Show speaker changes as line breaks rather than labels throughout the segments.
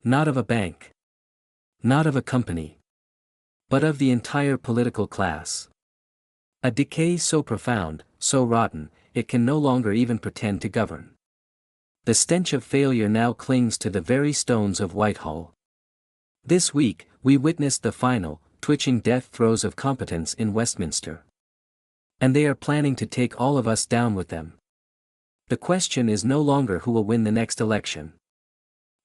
Not of a bank. Not of a company. But of the entire political class. A decay so profound, so rotten, it can no longer even pretend to govern. The stench of failure now clings to the very stones of Whitehall. This week, we witnessed the final, twitching death throes of competence in Westminster. And they are planning to take all of us down with them. The question is no longer who will win the next election.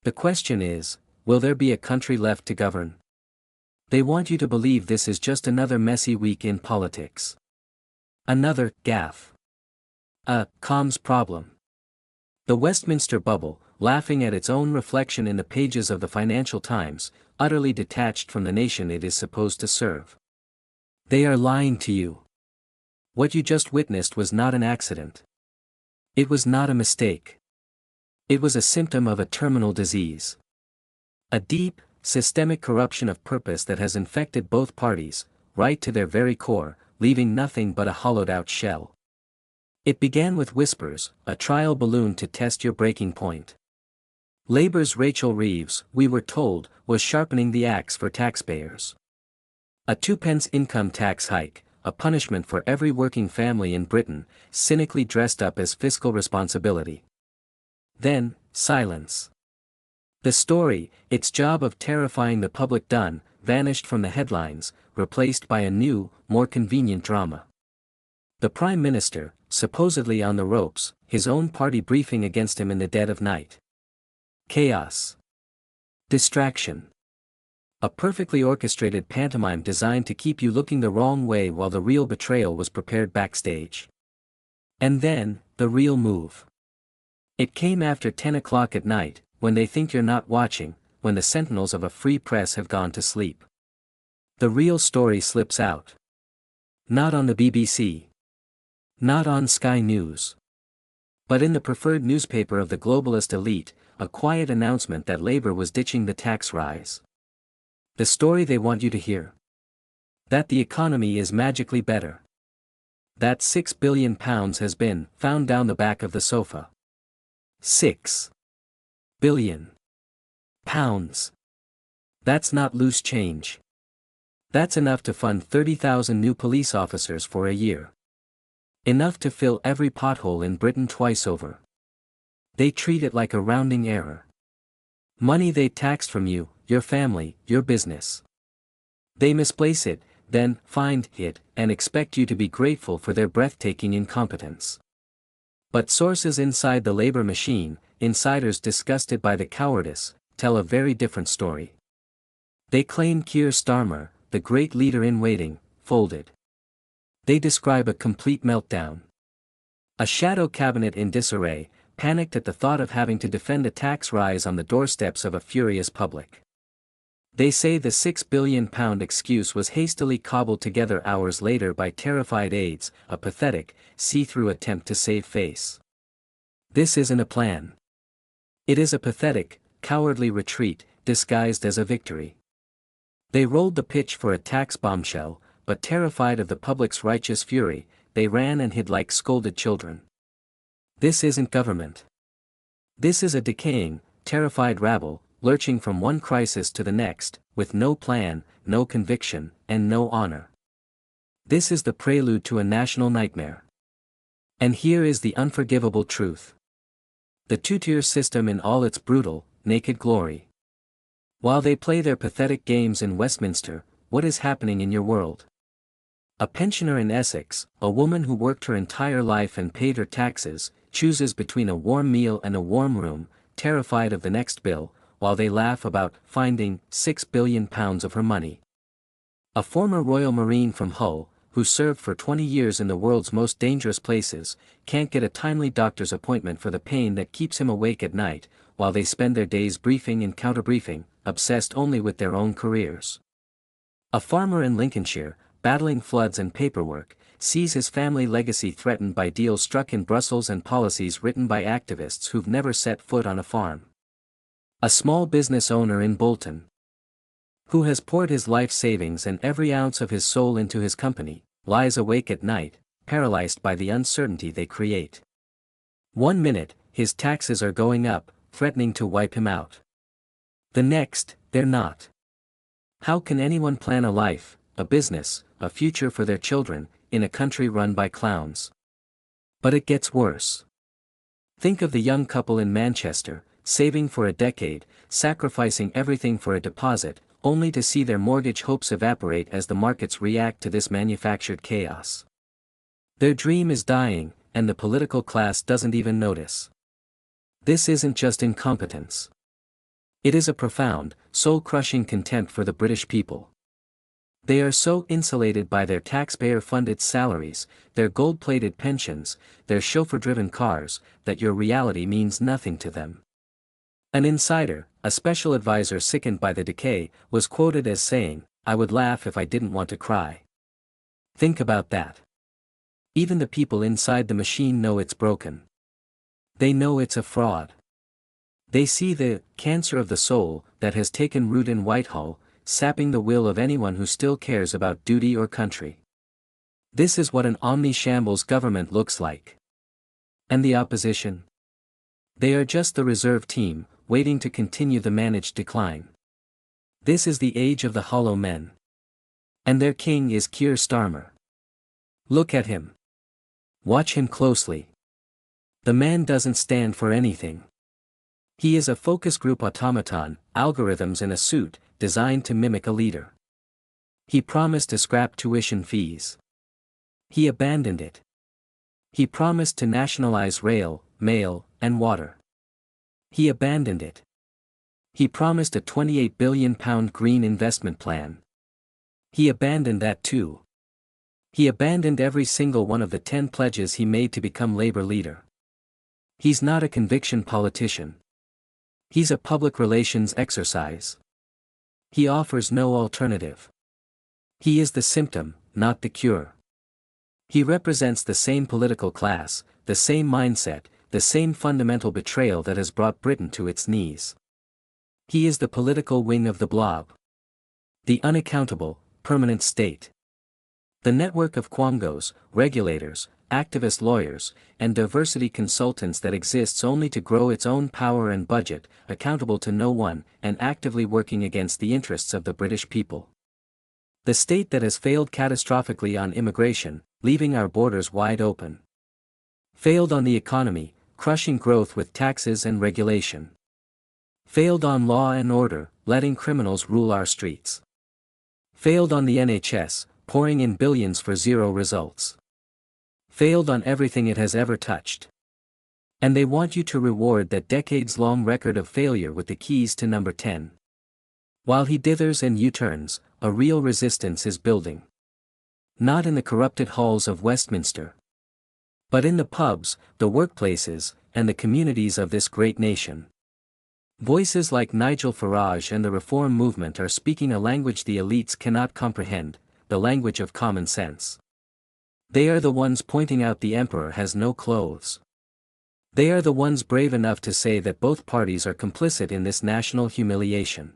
The question is, will there be a country left to govern? They want you to believe this is just another messy week in politics. Another gaffe. A comms problem. The Westminster bubble, laughing at its own reflection in the pages of the Financial Times, utterly detached from the nation it is supposed to serve. They are lying to you. What you just witnessed was not an accident. It was not a mistake. It was a symptom of a terminal disease. A deep, systemic corruption of purpose that has infected both parties, right to their very core, leaving nothing but a hollowed-out shell. It began with whispers, a trial balloon to test your breaking point. Labour's Rachel Reeves, we were told, was sharpening the axe for taxpayers. A 2p income tax hike, a punishment for every working family in Britain, cynically dressed up as fiscal responsibility. Then, silence. The story, its job of terrifying the public done, vanished from the headlines, replaced by a new, more convenient drama. The Prime Minister, supposedly on the ropes, his own party briefing against him in the dead of night. Chaos. Distraction. A perfectly orchestrated pantomime designed to keep you looking the wrong way while the real betrayal was prepared backstage. And then, the real move. It came after 10 o'clock at night, when they think you're not watching, when the sentinels of a free press have gone to sleep. The real story slips out. Not on the BBC. Not on Sky News. But in the preferred newspaper of the globalist elite, a quiet announcement that Labour was ditching the tax rise. The story they want you to hear. That the economy is magically better. That £6 billion has been found down the back of the sofa. £6 billion. That's not loose change. That's enough to fund 30,000 new police officers for a year. Enough to fill every pothole in Britain twice over. They treat it like a rounding error. Money they taxed from you, your family, your business. They misplace it, then find it, and expect you to be grateful for their breathtaking incompetence. But sources inside the Labour machine, insiders disgusted by the cowardice, tell a very different story. They claim Keir Starmer, the great leader in waiting, folded. They describe a complete meltdown. A shadow cabinet in disarray, panicked at the thought of having to defend a tax rise on the doorsteps of a furious public. They say the £6 billion excuse was hastily cobbled together hours later by terrified aides, a pathetic, see-through attempt to save face. This isn't a plan. It is a pathetic, cowardly retreat, disguised as a victory. They rolled the pitch for a tax bombshell, but terrified of the public's righteous fury, they ran and hid like scolded children. This isn't government. This is a decaying, terrified rabble, lurching from one crisis to the next, with no plan, no conviction, and no honor. This is the prelude to a national nightmare. And here is the unforgivable truth. The two-tier system in all its brutal, naked glory. While they play their pathetic games in Westminster, what is happening in your world? A pensioner in Essex, a woman who worked her entire life and paid her taxes, chooses between a warm meal and a warm room, terrified of the next bill, while they laugh about finding £6 billion of her money. A former Royal Marine from Hull, who served for 20 years in the world's most dangerous places, can't get a timely doctor's appointment for the pain that keeps him awake at night, while they spend their days briefing and counter-briefing, obsessed only with their own careers. A farmer in Lincolnshire, battling floods and paperwork, sees his family legacy threatened by deals struck in Brussels and policies written by activists who've never set foot on a farm. A small business owner in Bolton, who has poured his life savings and every ounce of his soul into his company, lies awake at night, paralyzed by the uncertainty they create. 1 minute, his taxes are going up, threatening to wipe him out. The next, they're not. How can anyone plan a life, a business, a future for their children, in a country run by clowns? But it gets worse. Think of the young couple in Manchester, saving for a decade, sacrificing everything for a deposit, only to see their mortgage hopes evaporate as the markets react to this manufactured chaos. Their dream is dying, and the political class doesn't even notice. This isn't just incompetence. It is a profound, soul-crushing contempt for the British people. They are so insulated by their taxpayer-funded salaries, their gold-plated pensions, their chauffeur-driven cars, that your reality means nothing to them. An insider, a special advisor sickened by the decay, was quoted as saying, "I would laugh if I didn't want to cry." Think about that. Even the people inside the machine know it's broken. They know it's a fraud. They see the cancer of the soul that has taken root in Whitehall, sapping the will of anyone who still cares about duty or country. This is what an omni-shambles government looks like. And the opposition? They are just the reserve team, waiting to continue the managed decline. This is the age of the hollow men. And their king is Keir Starmer. Look at him. Watch him closely. The man doesn't stand for anything. He is a focus group automaton, algorithms in a suit, designed to mimic a leader. He promised to scrap tuition fees. He abandoned it. He promised to nationalize rail, mail, and water. He abandoned it. He promised a £28 billion green investment plan. He abandoned that too. He abandoned every single one of the 10 pledges he made to become Labour leader. He's not a conviction politician. He's a public relations exercise. He offers no alternative. He is the symptom, not the cure. He represents the same political class, the same mindset, the same fundamental betrayal that has brought Britain to its knees. He is the political wing of the blob. The unaccountable, permanent state. The network of quangos, regulators, activist lawyers, and diversity consultants that exists only to grow its own power and budget, accountable to no one, and actively working against the interests of the British people. The state that has failed catastrophically on immigration, leaving our borders wide open. Failed on the economy, crushing growth with taxes and regulation. Failed on law and order, letting criminals rule our streets. Failed on the NHS, pouring in billions for zero results. Failed on everything it has ever touched. And they want you to reward that decades-long record of failure with the keys to number 10. While he dithers and U-turns, a real resistance is building. Not in the corrupted halls of Westminster, but in the pubs, the workplaces, and the communities of this great nation. Voices like Nigel Farage and the Reform movement are speaking a language the elites cannot comprehend, the language of common sense. They are the ones pointing out the emperor has no clothes. They are the ones brave enough to say that both parties are complicit in this national humiliation.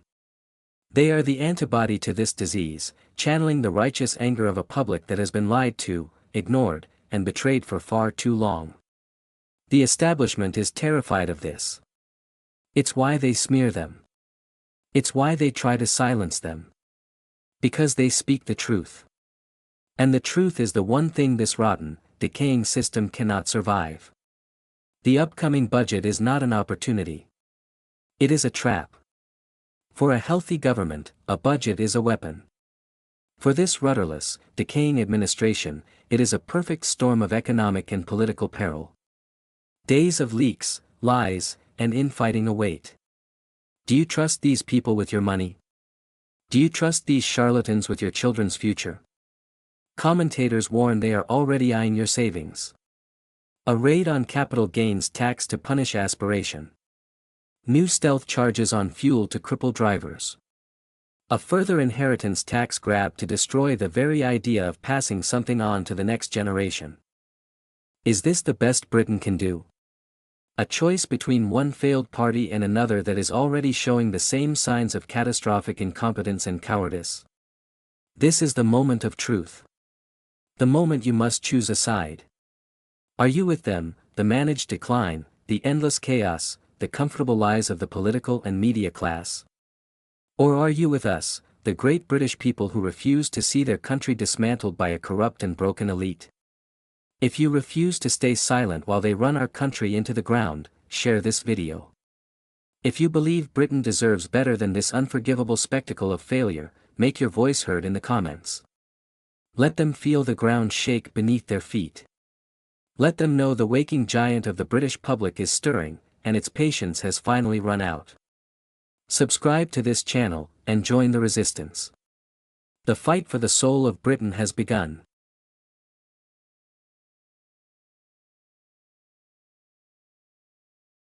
They are the antibody to this disease, channeling the righteous anger of a public that has been lied to, ignored, and betrayed for far too long. The establishment is terrified of this. It's why they smear them. It's why they try to silence them. Because they speak the truth. And the truth is the one thing this rotten, decaying system cannot survive. The upcoming budget is not an opportunity. It is a trap. For a healthy government, a budget is a weapon. For this rudderless, decaying administration, it is a perfect storm of economic and political peril. Days of leaks, lies, and infighting await. Do you trust these people with your money? Do you trust these charlatans with your children's future? Commentators warn they are already eyeing your savings. A raid on capital gains tax to punish aspiration. New stealth charges on fuel to cripple drivers. A further inheritance tax grab to destroy the very idea of passing something on to the next generation. Is this the best Britain can do? A choice between one failed party and another that is already showing the same signs of catastrophic incompetence and cowardice. This is the moment of truth. The moment you must choose a side. Are you with them, the managed decline, the endless chaos, the comfortable lies of the political and media class? Or are you with us, the great British people who refuse to see their country dismantled by a corrupt and broken elite? If you refuse to stay silent while they run our country into the ground, share this video. If you believe Britain deserves better than this unforgivable spectacle of failure, make your voice heard in the comments. Let them feel the ground shake beneath their feet. Let them know the waking giant of the British public is stirring, and its patience has finally run out. Subscribe to this channel, and join the resistance. The fight for the soul of Britain has begun.